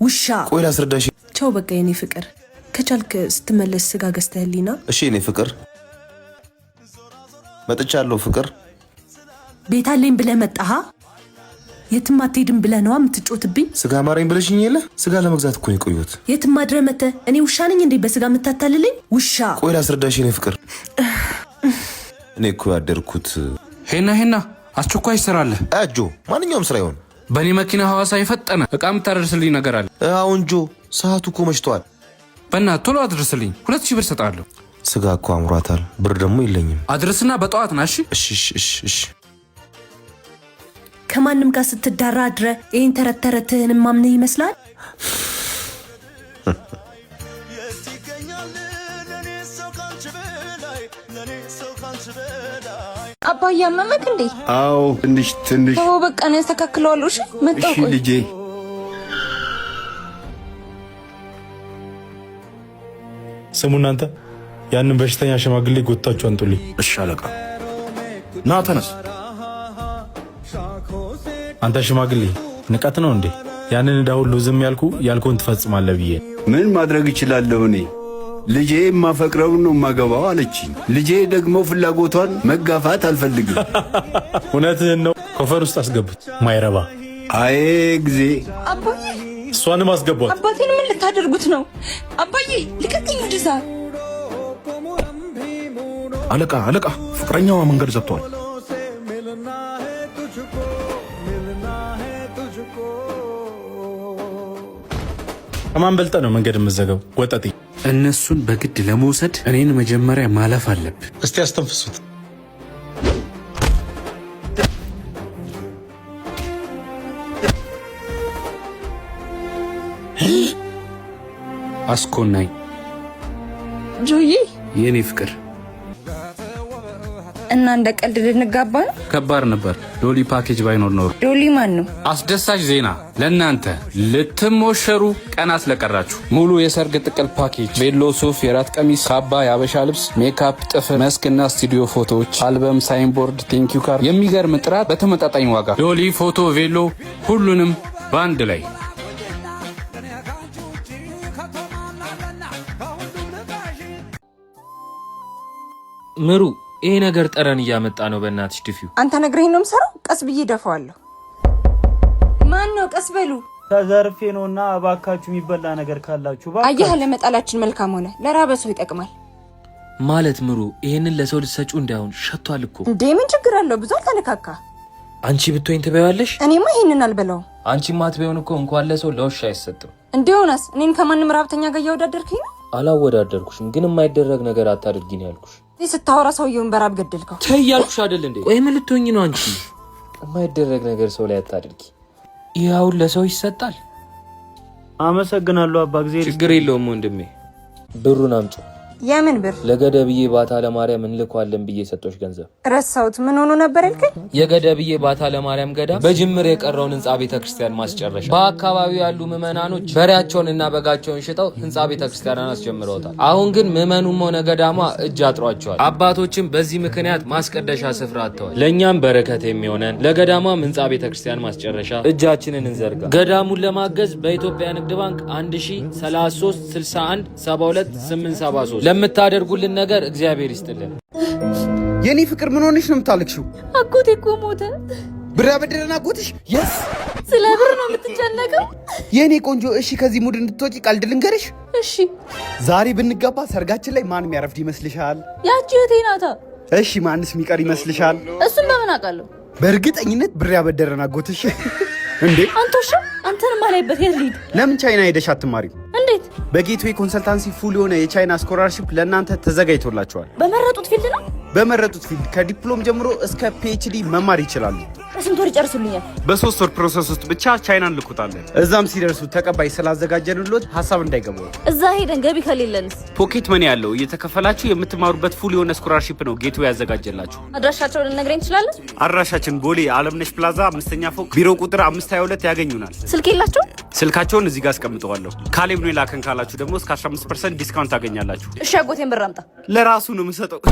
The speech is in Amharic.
ውሻ ቆይ ላስረዳሽ። ቻው በቃ የኔ ፍቅር ከቻልክ ስትመለስ ስጋ ገዝተህልኝና። እሺ የኔ ፍቅር መጥቻለሁ። ፍቅር ቤት አለኝ ብለህ መጣሃ? የትም አትሄድም ብለህ ነዋ የምትጮትብኝ? ስጋ ማረኝ ብለሽኝ የለ ስጋ ለመግዛት እኮ ነው የቆየሁት። የትም አድረህ መተህ እኔ ውሻ ነኝ እንዴ በስጋ የምታታልልኝ? ውሻ ቆይ ላስረዳሽ የኔ ፍቅር እኔ እኮ ያደርኩት ሄና አስቸኳይ ስራ አለ። አጆ ማንኛውም ስራ ይሆን በኔ መኪና ሐዋሳ የፈጠነ እቃ የምታደርስልኝ ነገር አለ። አሁን ጆ ሰዓቱ እኮ መሽቷል። በእናትህ ቶሎ አድርስልኝ። 2000 ብር ሰጣለሁ። ስጋ እኮ አምሯታል፣ ብር ደግሞ የለኝም። አድርስና በጠዋት ና። እሺ ከማንም ጋር ስትዳራ አድረ ይሄን ተረተረትህን ማምነህ ይመስላል? አባዬ አመመክ እንዴ? አዎ ትንሽ ተው በቃ ነው ያስተካክለዋለሁ። እሺ መጣሁ። እሺ ልጄ ስሙ እናንተ ያንን በሽተኛ ሽማግሌ ጎታችሁ አንጡልኝ። እሺ አለቃ ና ተነስ። አንተ ሽማግሌ ንቀት ነው እንዴ? ያንን ዕዳ ሁሉ ዝም ያልኩን ትፈጽማለህ ብዬ ምን ማድረግ እችላለሁ? እኔ ልጄ የማፈቅረውን ነው የማገባው አለችኝ። ልጄ ደግሞ ፍላጎቷን መጋፋት አልፈልግም። እውነትህን ነው። ኮፈር ውስጥ አስገቡት ማይረባ። አይ ጊዜ አባዬ እሷንም አስገቧት። አባቴን ምን ልታደርጉት ነው? አባዬ ልቀቅኝ ወደዛ። አለቃ ፍቅረኛዋ መንገድ ዘግቷል። ከማን በልጠ ነው መንገድ የምዘገው? ወጠጤ እነሱን በግድ ለመውሰድ እኔን መጀመሪያ ማለፍ አለብህ። እስቲ አስተንፍሱት። አስኮናኝ ጆዬ የኔ ፍቅር እና እንደ ቀልድ ልንጋባ ነው? ከባድ ነበር። ዶሊ ፓኬጅ ባይኖር ኖሮ። ዶሊ ማን ነው? አስደሳች ዜና ለእናንተ ልትሞሸሩ ቀናት ለቀራችሁ ሙሉ የሰርግ ጥቅል ፓኬጅ፣ ቬሎ፣ ሱፍ፣ የራት ቀሚስ፣ ካባ፣ የአበሻ ልብስ፣ ሜካፕ፣ ጥፍር፣ መስክና ስቱዲዮ ፎቶዎች፣ አልበም፣ ሳይንቦርድ፣ ቴንኪዩ ካርድ፣ የሚገርም ጥራት በተመጣጣኝ ዋጋ። ዶሊ ፎቶ፣ ቬሎ፣ ሁሉንም በአንድ ላይ። ምሩ ይሄ ነገር ጠረን እያመጣ ነው። በእናትሽ ድፊው። አንተ ነግረኝ ነው የምሰራው። ቀስ ብዬ ደፋዋለሁ። ማን ነው? ቀስ በሉ። ተዘርፌ ነውና እባካችሁ የሚበላ ነገር ካላችሁ ባካ። አየህ ለመጣላችን መልካም ሆነ። ለራበ ሰው ይጠቅማል ማለት ምሩ ይሄንን ለሰው ልትሰጪው እንዳይሆን ሸቷል እኮ። እንዴ ምን ችግር አለው? ብዙ አልተነካካ። አንቺ ብትወይን ትበያለሽ። እኔማ ይሄንን አልበላውም። አንቺ ማትበዩን እኮ እንኳን ለሰው ለውሻ አይሰጥም። እንደውናስ እኔን ከማንም ራብተኛ ጋር እያወዳደርከኝ ነው? አላወዳደርኩሽም፣ ግን የማይደረግ ነገር አታድርጊ ነው ያልኩሽ። ስታወራ ሰውየውን በራብ ገደልከው። ተይ ያልኩሽ አይደል እንዴ? ወይ ምን ልትሆኚ ነው አንቺ? የማይደረግ ነገር ሰው ላይ አታድርጊ። ይኸው ለሰው ይሰጣል። አመሰግናለሁ አባ ጊዜ። ችግር የለውም ወንድሜ። ብሩን አምጪ። የምን ብር? ለገደብዬ ባታ ለማርያም እንልኳለን ብዬ ሰጦሽ ገንዘብ ረሳሁት። ምን ሆኖ ነበር ያልከኝ? የገደብዬ ባታ ለማርያም ገዳም በጅምር የቀረውን ህንጻ ቤተክርስቲያን ማስጨረሻ። በአካባቢው ያሉ ምዕመናኖች በሬያቸውንና በጋቸውን ሽጠው ህንጻ ቤተክርስቲያንን አስጀምረውታል። አሁን ግን ምዕመኑም ሆነ ገዳሟ እጅ አጥሯቸዋል። አባቶችም በዚህ ምክንያት ማስቀደሻ ስፍራ አጥተዋል። ለእኛም በረከት የሚሆነን ለገዳሟም ህንጻ ቤተክርስቲያን ማስጨረሻ እጃችንን እንዘርጋ። ገዳሙን ለማገዝ በኢትዮጵያ ንግድ ባንክ 1033 61 72 873 ለምታደርጉልን ነገር እግዚአብሔር ይስጥልን። የኔ ፍቅር ምን ሆነሽ ነው የምታለቅሽው? አጎቴ እኮ ሞተ። ብር አበድረን አጎትሽ? የስ ስለ ብር ነው የምትጨነቀው? የኔ ቆንጆ እሺ፣ ከዚህ ሙድ እንድትወጪ ቀልድ ልንገርሽ። እሺ። ዛሬ ብንጋባ ሰርጋችን ላይ ማን የሚያረፍድ ይመስልሻል? ያቺ እህቴ ናታ። እሺ፣ ማንስ የሚቀር ይመስልሻል? እሱን በምን አውቃለሁ? በእርግጠኝነት ብር ያበደረን አጎትሽ። እንዴ አንቶሽ አንተን ማላይበት የት ልሂድ? ለምን ቻይና ሄደሽ አትማሪም? እንዴት? በጌትዌይ ኮንሰልታንሲ ፉል የሆነ የቻይና ስኮላርሺፕ ለእናንተ ተዘጋጅቶላችኋል። በመረጡት ፊልድ ነው? በመረጡት ፊልድ ከዲፕሎም ጀምሮ እስከ ፒኤችዲ መማር ይችላሉ። በስንት ወር ይጨርሱልኛል? በ3 ወር ፕሮሰስ ውስጥ ብቻ ቻይናን ልኩታለን። እዛም ሲደርሱ ተቀባይ ስላዘጋጀንሎት ሀሳብ እንዳይገባው። እዛ ሄደን ገቢ ከሌለንስ? ፖኬት መኒ ያለው እየተከፈላችሁ የምትማሩበት ፉል የሆነ ስኮላርሺፕ ነው ጌትዌይ ያዘጋጀላችሁ። አድራሻቸውን ልነግረኝ ትችላለህ? አድራሻችን ቦሌ አለምነሽ ፕላዛ 5ኛ ፎቅ ቢሮ ቁጥር 522 ያገኙናል። ስልክ የላቸው? ስልካቸውን እዚህ ጋር አስቀምጠዋለሁ። ካሌብ ነው የላከን ካላችሁ ደግሞ እስከ 15% ዲስካውንት ታገኛላችሁ። እሺ አጎቴን ብር አምጣ። ለራሱ ነው የምሰጠው።